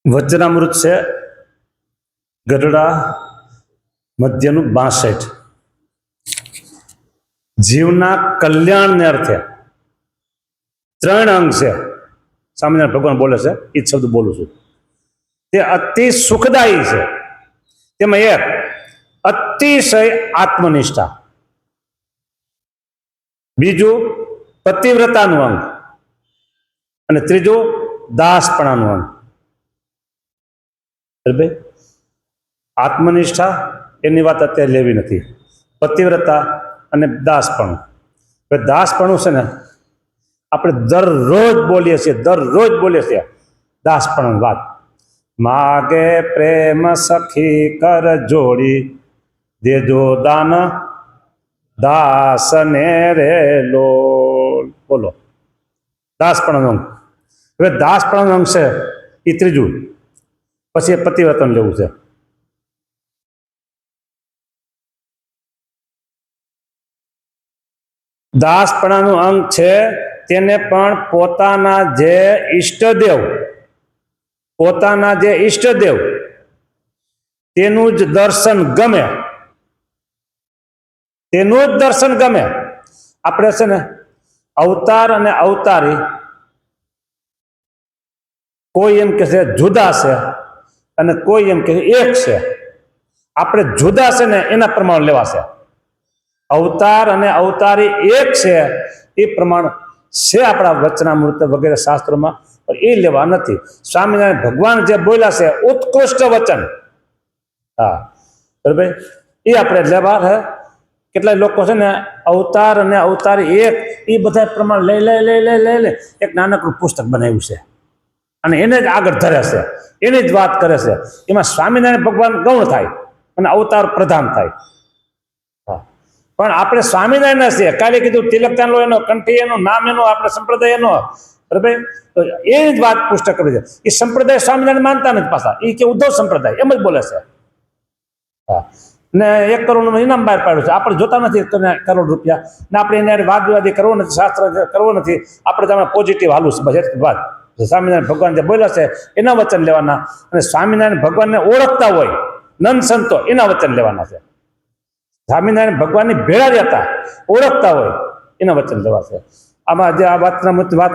વચનામૃત છે ગઢડા મધ્યનું 62 જીવના કલ્યાણને અર્થે 3 અંગ છે. સ્વામિનારાયણ ભગવાન બોલે છે, એ જ શબ્દ બોલું છું. તે અતિ સુખદાયી છે. તેમાં એક અતિશય આત્મનિષ્ઠા, બીજું પતિવ્રતાનું અંગ અને ત્રીજું દાસપણાનું અંગ. બરાબર? આત્મનિષ્ઠા એની વાત અત્યારે લેવી નથી. પતિવ્રતા અને દાસપણું. દાસપણું છે ને આપણે દરરોજ બોલીએ છીએ દાસપણું વાત. માગે પ્રેમ સખી કર જોડી, દેજો દાન દાસને રે લો. બોલો, દાસપણું અંગ. હવે દાસપણું અંગ છે એ ત્રીજું, પછી પતિવ્રતન લેવું છે. દાસપણાનું અંગ છે તેને પણ પોતાના જે ઈષ્ટદેવ તેનું જ દર્શન ગમે. આપણે છે ને અવતાર અને અવતારી કોઈ એમ કે છે જુદા છે અને કોઈ એમ કે એક છે. આપણે જુદા છે ને એના પ્રમાણ લેવાશે. અવતાર અને અવતારી એક છે એ પ્રમાણ છે આપણા વચનામૃત વગેરે શાસ્ત્રોમાં, પણ એ લેવા નથી. સ્વામિનારાયણ ભગવાન જે બોલ્યા છે ઉત્કૃષ્ટ વચન, હા બરાબર, એ આપણે લેવા છે. કેટલાય લોકો છે ને અવતાર અને અવતારી એક એ બધા પ્રમાણ લઈ એક નાનકડું પુસ્તક બનાવ્યું છે અને એને જ આગળ ધરે છે, એની જ વાત કરે છે. એમાં સ્વામિનારાયણ ભગવાન ગૌણ થાય અને અવતાર પ્રધાન થાય. પણ આપણે સ્વામિનારાયણ છીએ. કાલે કીધું તિલક ચાંદલો એનો, કંઠી એનો, નામ એનો, આપણે સંપ્રદાય એનો, બરાબર. એ જ વાત પુસ્તક કરે છે. એ સંપ્રદાય સ્વામિનારાયણ માનતા નથી પાછા, એ કે ઉદ્ધવ સંપ્રદાય એમ જ બોલે છે. હા, ને 1 કરોડનું ઇનામ બહાર પાડ્યું છે. આપણે જોતા નથી કરોડ રૂપિયા, ને આપણે એને વાદ વિવાદી કરવો નથી, શાસ્ત્ર કરવો નથી. આપણે તમે પોઝિટિવ હાલું છે બસ એટલી વાત. સ્વામિનારાયણ ભગવાન જે બોલ્યા છે એના વચન લેવાના, અને સ્વામિનારાયણ ભગવાનને ઓળખતા હોય નંદ સંતો એના વચન લેવાના છે. સ્વામિનારાયણ ભગવાનની ભેળા રહેતા ઓળખતા હોય એના વચન લેવાશે. આમાં જે આ વાત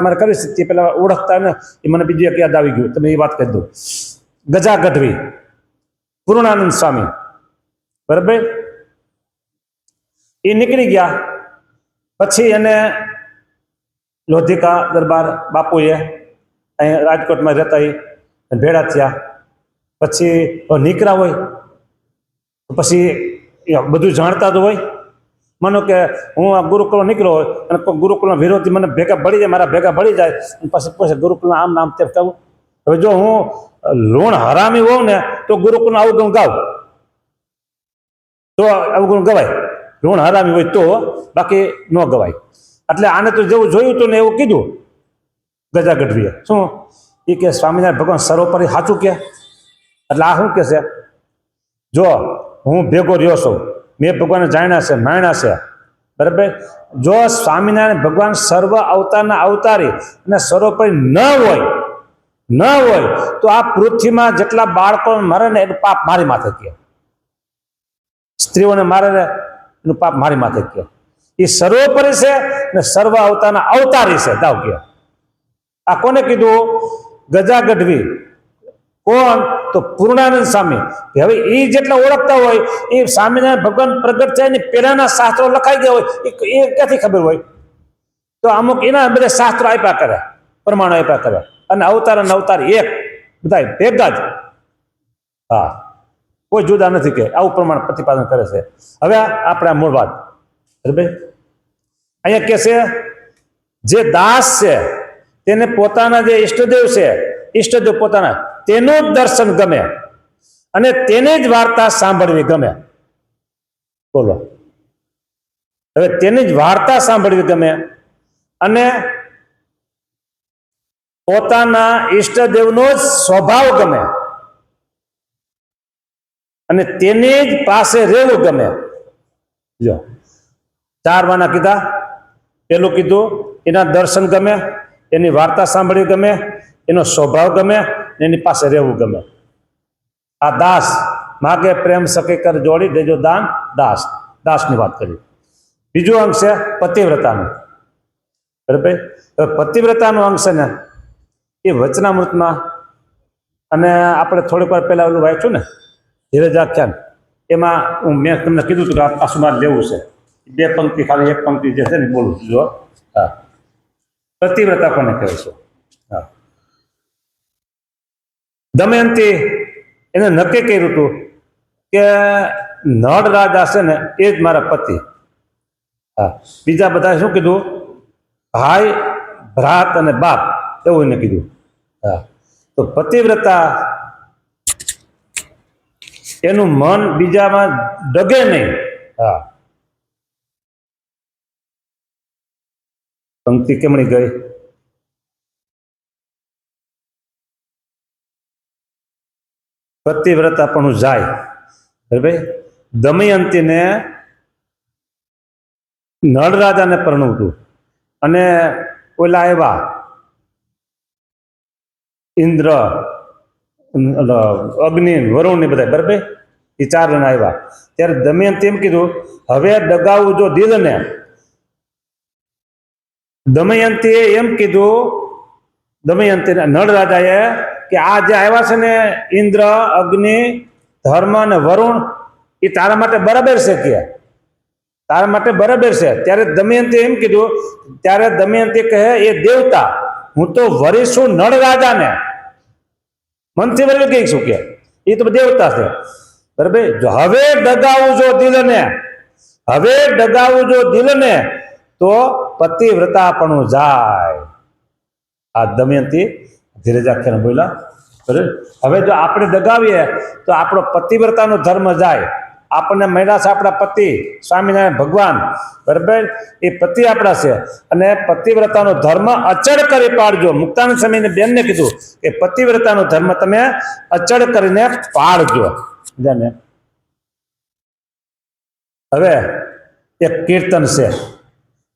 મારે કરીશ તે પેલા ઓળખતા ને એ મને બીજું એક યાદ આવી ગયું, તમે એ વાત કહી દો. ગજા ગઢવી પૂર્ણાનંદ સ્વામી, બરાબર, એ નીકળી ગયા. પછી એને લોધિકા દરબાર બાપુએ અહીં રાજકોટમાં રહેતા એ ભેળા થયા. પછી નીકળ્યા હોય પછી બધું જાણતા તો હોય. માનો કે હું આ ગુરુકુળ નીકળ્યો હોય અને કોઈ ગુરુકુળના વિરોધી મને ભેગા ભળી જાય, મારા ભેગા ભળી જાય, પછી પૂછે ગુરુકુળના આમ નામ તેમ કહું. હવે જો હું લુણ હરામી હોઉં ને તો ગુરુકુળના અવગુણ ગાવ તો અવગુણ ગવાય. લુણ હરામી હોય તો, બાકી ન ગવાય. એટલે આને તો જેવું જોયું હતું ને એવું કીધું ગજા ગઢવીએ. શું એ કે સ્વામિનારાયણ ભગવાન સર્વોપરી સાચું કે. એટલે આ શું કે છે, જો હું ભેગો રહ્યો છું, મેં ભગવાનને જાણ્યા છે, માણ્યા છે, બરાબર. જો સ્વામિનારાયણ ભગવાન સર્વ અવતારના અવતારી અને સર્વોપરી ન હોય તો આ પૃથ્વીમાં જેટલા બાળકો મરે ને એનું પાપ મારી માથે કે, સ્ત્રીઓને મારે ને એનું પાપ મારી માથે કે. એ સર્વોપરી છે ને સર્વ અવતારના અવતારી છે. દાવ કે આ કોને કીધું? ગજા ગઢવી. કોણ? તો પૂર્ણાનંદ સ્વામી. હવે એ જેટલા ઓળખતા હોય એ સ્વામિનારાયણ ભગવાન પ્રગટ થાય ને પેલાના શાસ્ત્રો લખાઈ ગયા હોય એ ક્યાંથી ખબર હોય? તો અમુક એના બધા શાસ્ત્રો આપ્યા કરે, પ્રમાણો આપ્યા કરે, અને અવતાર અને અવતાર એક બધા ભેગા જ. હા, કોઈ જુદા નથી કે આવું પ્રમાણ પ્રતિપાદન કરે છે. હવે આપણે મૂળ વાત, બરાબર. અહીંયા કે છે જે દાસ છે તેને પોતાના જે ઈષ્ટદેવ પોતાના તેનું જ દર્શન ગમે અને તેની જ વાર્તા સાંભળવી ગમે. બોલો, હવે તેની જ વાર્તા સાંભળવી ગમે અને પોતાના ઈષ્ટદેવનો જ સ્વભાવ ગમે અને તેની જ પાસે રહેવું ગમે. જો 4 વાના કીધા. પેલું કીધું એના દર્શન ગમે, એની વાર્તા સાંભળવી ગમે, એનો સ્વભાવ ગમે એની પાસે રહેવું ગમે. આ દાસ માગે પ્રેમ સખી કર જોડી દેજો દાન દાસ, દાસની વાત કરી. બીજું અંગ છે પતિવ્રતાનું. બરાબર, પતિવ્રતાનું અંગ છે ને એ વચનામૃતમાં, અને આપણે થોડીક વાર પહેલા ઓલું વાંચ્યું ને ધીરજ આખ્યાન, એમાં મેં તમને કીધું હતું કે આ પાછું મારે લેવું છે. 2 પંક્તિ ખાલી 1 પંક્તિ જે છે ને બોલું છું. જો હા, પતિવ્રતા કોને કહે છે? હા, દમયંતી એને નક્કી કર્યું હતું કે નળ રાજા છે ને એ જ મારા પતિ. હા, બીજા બધા શું કીધું? ભાઈ, ભ્રાત અને બાપ, એવું એને કીધું. હા, તો પતિવ્રતા એનું મન બીજામાં ડગે નહીં. હા, પંક્તિ કેમણી ગઈ? પતિવ્રતા પણ જાય. બરાબર, દમયંતીને નળ રાજાને પરણવતું, અને ઓલા આવ્યા ઇન્દ્ર, અગ્નિ, વરુણ ને બધા. બરાબર, એ 4 જણા આવ્યા. ત્યારે દમયંતી એમ કીધું, હવે ડગાવું જો દિલને. દમયંતીએ એમ કીધું, દમયંતી નળ રાજાએ, કે આ જે આવ્યા છે ને ઇન્દ્ર, અગ્નિ, ધર્મ અને વરુણ, એ તારા માટે બરાબર છે કે તારા માટે બરાબર છે. ત્યારે દમયંતી એમ કીધું, ત્યારે દમયંતી કહે, એ દેવતા, હું તો વરીશું નળ રાજાને, મનથી વરી ગઈ છું કે એ તો દેવતા છે. બરાબર, જો હવે ડગાવું જો દિલને, હવે ડગાવું જો દિલને, તો પતિવ્રતા પણ જાય. આ દમયંતી ધીરજાખ્યાન બોલ્યા. બરાબર, હવે જો આપણે દગાવીએ તો આપણો પતિવ્રતાનો ધર્મ જાય. આપણને મળ્યા છે આપણા પતિ સ્વામિનારાયણ ભગવાન. બરાબર, એ પતિ આપણા છે, અને પતિવ્રતાનો ધર્મ અચળ કરી પાડજો. મુક્તાનંદ સ્વામીને બેનને કીધું કે પતિવ્રતાનો ધર્મ તમે અચળ કરીને પાડજો. જાને હવે એક કીર્તન છે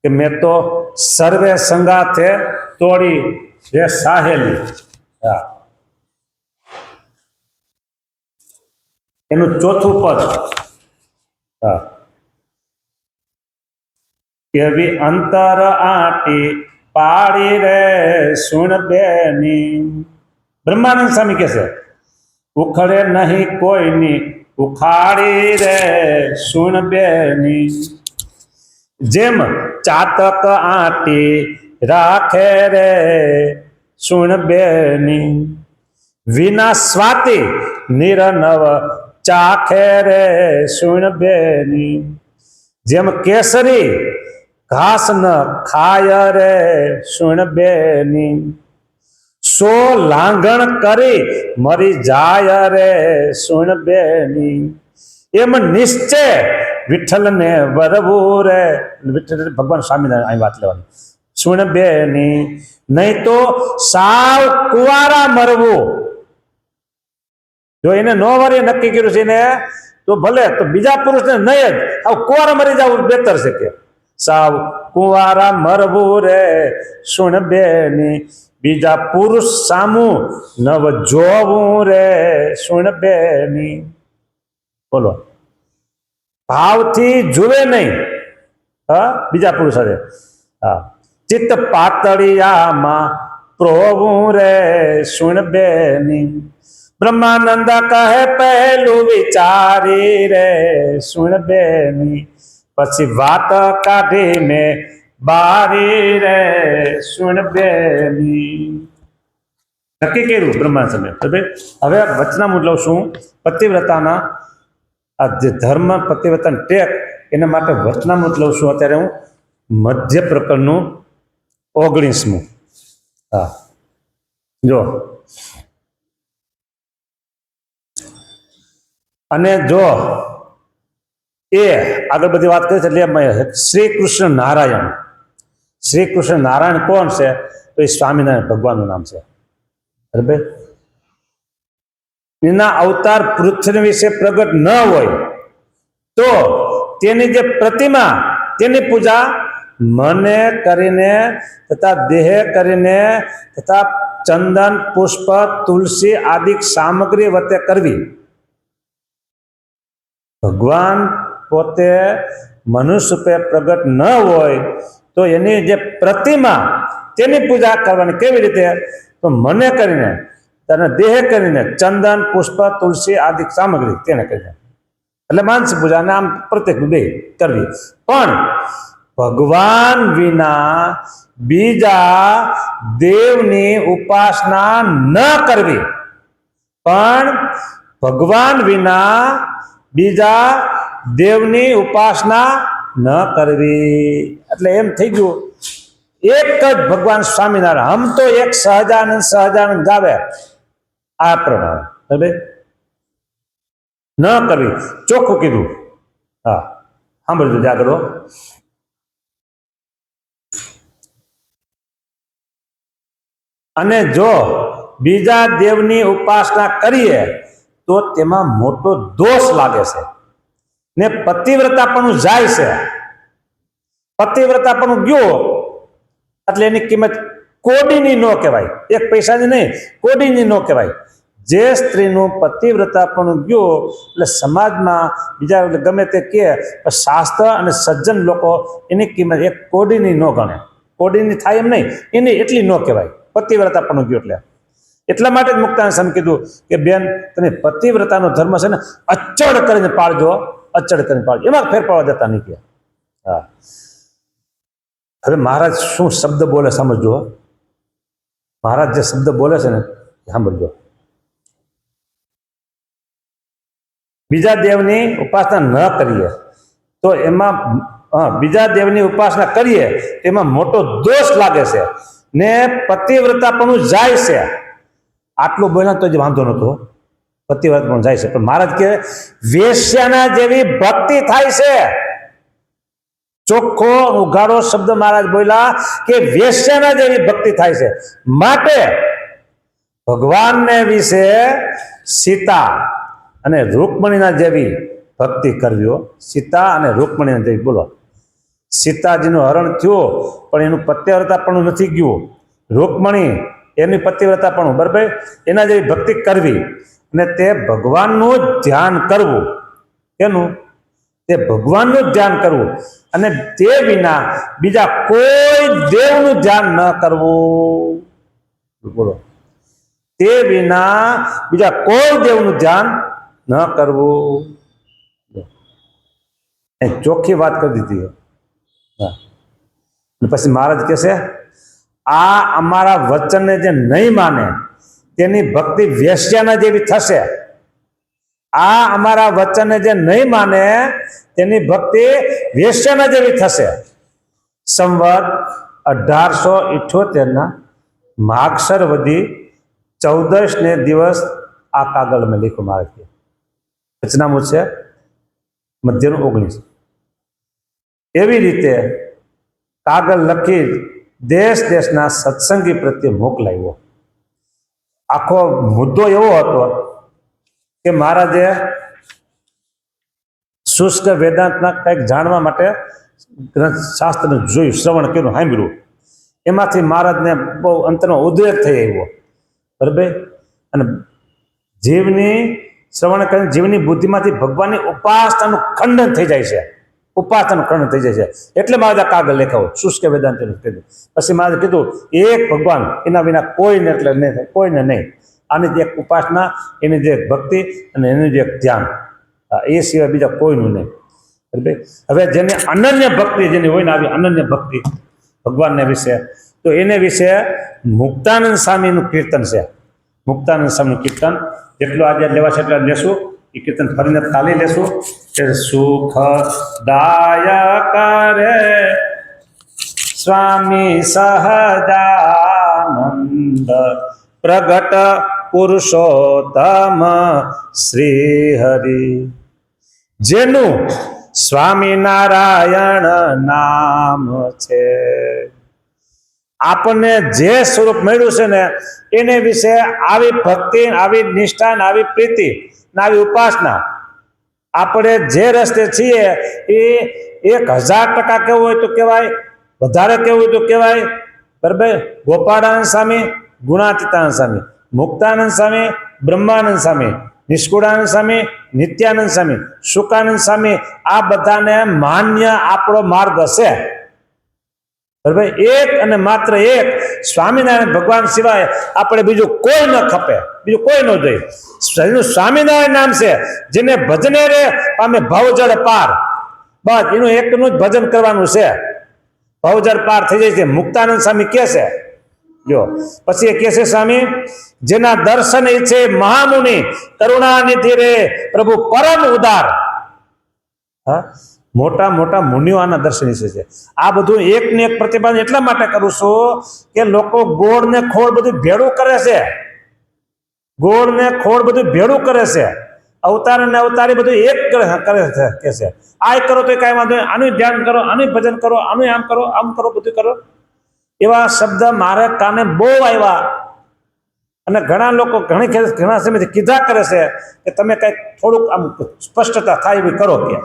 કે મેં તો સર્વે સંગાથે તોડી રે સાહેલી. હા, એનું 4થું પદ. હા, કેવી અંતર આટી પાડી રે સુણ બેની. બ્રહ્માનંદ સ્વામી કહે છે, ઉખડે નહીં કોઈની ઉખાડી રે સુણ બેની. જેમ ચાતક આટી રાખે રે સુણ બેની, વિના સ્વાતિ નિરનવ ચાખે રે સુણ બેની. જેમ કેસરી ઘાસ ન ખાય રે સુણ બેની, સો લાંગણ કરી મરી જાય રે સુણ બેની. એમ નિશ્ચય વિઠ્ઠલને વરવું રે. વિઠ્ઠલ ભગવાન સ્વામિનારાયણ અહીં વાત લેવાની. સુણ બેની, નહીં તો સાવ કુંવારા મરવું. જો એને નો વારે નક્કી કર્યું છે એને, તો ભલે તો બીજા પુરુષને નહીં જ આવ કુંવારા મરી જવું બેતર છે કે સાવ કુંવારા મરવું રે સુણ બેની. બીજા પુરુષ સામું નવ જોવું રે સુણ બેની. બોલો, ભાવથી જુએ નહીં. હા, બીજા પુરુષ સાથે. હા, ચિત્ત પાતળિયામાં પ્રોવું રે સુણ બેની. બ્રહ્માનંદ કહે પહેલું વિચારી રે સુણ બેની, પછી વાત કાઢી મેં બારી રે સુણ બેની. નક્કી કર્યું બ્રહ્માનંદ સ્વામી. હવે વચનામૃત લઉં છું પતિવ્રતાના, આ જે ધર્મ પતિવ્રતાની ટેક, એના માટે વચનામૃત લઉં છું. અત્યારે હું મધ્ય પ્રકરણનું 19મું. હા, જો, અને જો એ આગળ બધી વાત કરી છે એટલે શ્રી કૃષ્ણ નારાયણ. શ્રી કૃષ્ણ નારાયણ કોણ છે? તો એ સ્વામિનારાયણ ભગવાનનું નામ છે. બરાબર, એના અવતાર પૃથ્વી વિશે પ્રગટ ન હોય તો તેની જે પ્રતિમા, તેની પૂજા મને કરીને તથા દેહ કરીને તથા ચંદન પુષ્પ તુલસી આદિ સામગ્રી વતે કરવી. ભગવાન પોતે મનુષ્ય રૂપે પ્રગટ ન હોય તો એની જે પ્રતિમા તેની પૂજા કરવાની. કેવી રીતે? તો મને કરીને તને દેહ કરીને ચંદન પુષ્પ તુલસી આદિ સામગ્રી તેને કરીને, એટલે માનસિક પૂજા અને આમ પ્રત્યેક બે કરવી. પણ ભગવાન વિના બીજા દેવની ઉપાસના ન કરવી. પણ ભગવાન વિના બીજા દેવની ઉપાસના ન કરવી. એટલે એમ થઈ ગયું એક જ ભગવાન સ્વામિનારાયણ. હમ તો એક સહજાનંદ ગાવે આ પ્રમાણે ન કરવી, ચોખ્ખું કીધું. હા, સાંભળજો જાગરો. અને જો બીજા દેવની ઉપાસના કરીએ તો તેમાં મોટો દોષ લાગે છે ને પતિવ્રતાપણું જાય છે. પતિવ્રતાપણું ગયો એટલે એની કિંમત કોડીની ન કહેવાય, એક પૈસાની નહીં, કોડીની ન કહેવાય. જે સ્ત્રીનું પતિવ્રતાપણું ગયો એટલે સમાજમાં બીજા ગમે તે કહે, શાસ્ત્ર અને સજ્જન લોકો એની કિંમત એક કોડીની ન ગણે. કોડીની થાય એમ નહીં, એની એટલી ન કહેવાય પતિવ્રતાપણું ગયો. એટલા માટે જ મુક્તાનંદ સ્વામી કીધું કે બેન, તમે પતિવ્રતાનો ધર્મ છે ને અચળ કરીને પાળજો, અચળ કરીને પાળજો, એમાં ફેર પાડવા દેતા નહીં કે. હા, હવે મહારાજ શું શબ્દ બોલે સમજજો. મહારાજ જે શબ્દ બોલે છે ને સાંભળજો. બીજા દેવની ઉપાસના ન કરીએ તો એમાં બીજા દેવની ઉપાસના કરીએ એમાં મોટો દોષ લાગે છે ને પતિવ્રતાપણું જાય છે. આટલું બોલ્યા તો જ વાંધો નતો, પતિવ્રતાપણું જાય છે. પણ મહારાજ કે વેશ્યાના જેવી ભક્તિ થાય છે. ચોખ્ખો ઉઘાડો શબ્દ મહારાજ બોલ્યા કે વેશ્યાના જેવી ભક્તિ થાય છે. માટે ભગવાનને વિશે સીતા અને રૂકમણીના જેવી ભક્તિ કરવી. સીતા અને રૂકમણીના જેવી. બોલો, સીતાજીનું હરણ થયું પણ એનું પતિવ્રતાપણું નથી ગયું. રૂકમણી એની પતિવ્રતાપણું, બરાબર, એના જેવી ભક્તિ કરવી અને તે ભગવાનનું ધ્યાન કરવું. એનું તે ભગવાનનું ધ્યાન કરવું અને તે વિના બીજા કોઈ દેવનું ધ્યાન ન કરવું. બોલો, તે વિના બીજા કોઈ દેવનું ધ્યાન ન કરવું. ચોખ્ખી વાત કરી દીધી. પછી મહારાજ કહે છે આ અમારા વચનને જે નહીં માને તેની ભક્તિ વેશ્યાના જેવી થશે. આ અમારા વચનને જે નહીં માને તેની ભક્તિ વેશ્યાના જેવી થશે. સંવત 1878 માગસર વધી 14 ને દિવસ આ કાગળ મેં લખ્યું. મારે રચનામું છે મધ્યનું 19. એવી રીતે કાગળ લખી દેશ દેશના સત્સંગી પ્રત્યે મોકલાવ્યો. આખો મુદ્દો એવો હતો કે મહારાજે શુષ્ક વેદાંતના કંઈક જાણવા માટે શાસ્ત્રને જોયું, શ્રવણ કર્યું, સાંભળ્યું. એમાંથી મહારાજને બહુ અંતરનો ઉદ્વેગ થઈ આવ્યો, બરાબર. અને જીવની શ્રવણ કરીને જીવની બુદ્ધિમાંથી ભગવાનની ઉપાસનાનું ખંડન થઈ જાય છે. ઉપાસનાનું ખંડન થઈ જાય છે. એટલે મહારાજે કાગળ લખાવો શુષ્ક વેદાંતનું કીધું. પછી મહારાજે કીધું એક ભગવાન, એના વિના કોઈને, એટલે નહીં થાય, કોઈને નહીં. આની જે એક ઉપાસના, એની જે ભક્તિ અને એનું જે ધ્યાન, એ સિવાય બીજા કોઈનું નહીં. બરાબર. હવે જેને અનન્ય ભક્તિ જેની હોય ને, આવી અનન્ય ભક્તિ ભગવાનને વિશે, તો એને વિશે મુક્તાનંદ સ્વામીનું કીર્તન છે. મુક્તાનંદ સ્વામીનું કીર્તન જેટલું આજે લેવાશે એટલા લેશું. એ કીર્તન ફરીને તાલી લેશું કે સુખદાયક રે સ્વામી સહજાનંદ પ્રગટ પુરુષોત્તમ શ્રી હરિ, જેનું સ્વામિનારાયણ નામ છે. આપણને જે સ્વરૂપ મળ્યું છે ને એને વિશે આવી ભક્તિ, આવી નિષ્ઠા, આવી પ્રીતિ, આવી ઉપાસના, આપણે જે રસ્તે છીએ એ 1000% કેવું હોય તો કહેવાય વધારે કેવું તો કહેવાય બરાબર, ગોપાળાનંદ સ્વામી, ગુણાતીતાનંદ સ્વામી, મુક્તાનંદ સ્વામી, બ્રહ્માનંદ સ્વામી, નિષ્કુળાનંદ સ્વામી, નિત્યાનંદ સ્વામી, સુકાનંદ સ્વામી, આ બધાને માન્ય આપણો માર્ગ હશે. બરાબર, એક અને માત્ર એક સ્વામિનારાયણ ભગવાન સિવાય આપણે બીજું કોઈ ન ખપે, બીજું કોઈ ન જોઈએ. એનું સ્વામિનારાયણ નામ છે, જેને ભજને રે પામે ભવજળ પાર. બસ એનું એકનું જ ભજન કરવાનું છે, ભવજળ પાર થઈ જાય છે. મુક્તાનંદ સ્વામી કે છે, જો પછી એ કે છે સ્વામી, જેના દર્શન ઈચ્છે મહામુનિ, કરુણાનિધિ રે પ્રભુ પરમ ઉદાર. હા, મોટા મોટા મુનિઓ આના દર્શન ઈચ્છે છે. આ બધું એક ને એક પ્રતિપાદન એટલા માટે કરું છું કે લોકો ગોળ ને ખોળ બધું ભેળું કરે છે, ગોળ ને ખોળ બધું ભેળું કરે છે. અવતાર અને અવતારી બધું એક કરે છે કે છે. આ કરો તો કાંઈ વાંધો નહીં, આનું ધ્યાન કરો, આનું ભજન કરો, આનું આમ કરો, આમ કરો, બધું કરો. એવા શબ્દ મારે કાને બહુ આવ્યા, અને ઘણા લોકો ઘણા સમયથી કીધા કરે છે કે તમે કંઈક થોડુંક આમ સ્પષ્ટતા થાય એવી કરો કે,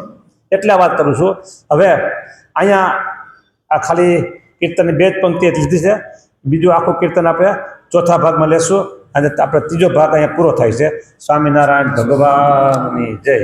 એટલા વાત કરું છું. હવે અહીંયા આ ખાલી કીર્તનની 2 જ પંક્તિ લીધી છે, બીજું આખું કીર્તન આપણે ચોથા ભાગમાં લેશું, અને આપણે ત્રીજો ભાગ અહીંયા પૂરો થાય છે. સ્વામિનારાયણ ભગવાનની જય.